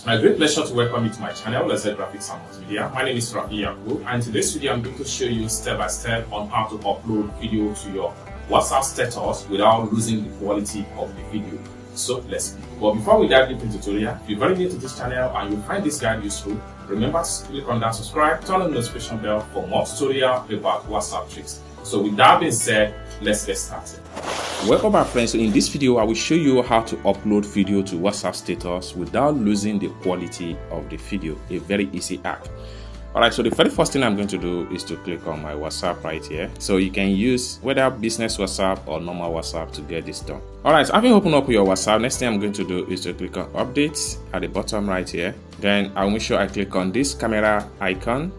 It's my great pleasure to welcome you to my channel, Let's Say Graphics and Multimedia. My name is Rafi Yaku, and in today's video I'm going to show you step by step on how to upload video to your WhatsApp status without losing the quality of the video. So let's begin. But before we dive into the tutorial, if you're very new to this channel and you find this guide useful, remember to click on that subscribe, turn on the notification bell for more tutorial about WhatsApp tricks. So with that being said, let's get started. Welcome back, friends. So in this video I will show you how to upload video to WhatsApp status without losing the quality of the video. A very easy hack. Alright, so the very first thing I'm going to do is to click on my WhatsApp right here. So you can use whether business WhatsApp or normal WhatsApp to get this done. Alright, so having opened up your WhatsApp, next thing I'm going to do is to click on updates at the bottom right here. Then I'll make sure I click on this camera icon.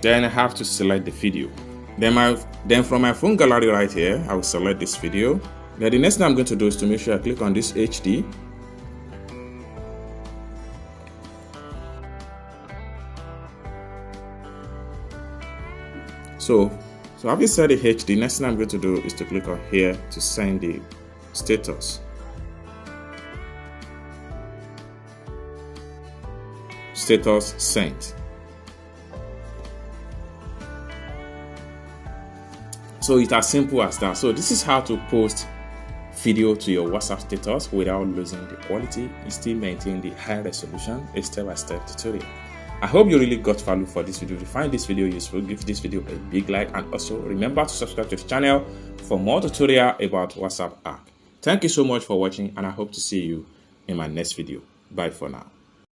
Then I have to select the video. Then from my phone gallery right here, I will select this video. Then the next thing I'm going to do is to make sure I click on this HD. So having set the HD, next thing I'm going to do is to click on here to send the status. Status sent. So it's as simple as that. So this is how to post video to your WhatsApp status without losing the quality and still maintain the high resolution, a step-by-step tutorial. I hope you really got value for this video. If you find this video useful, give this video a big like, and also remember to subscribe to the channel for more tutorial about WhatsApp hack. Thank you so much for watching, and I hope to see you in my next video. Bye for now.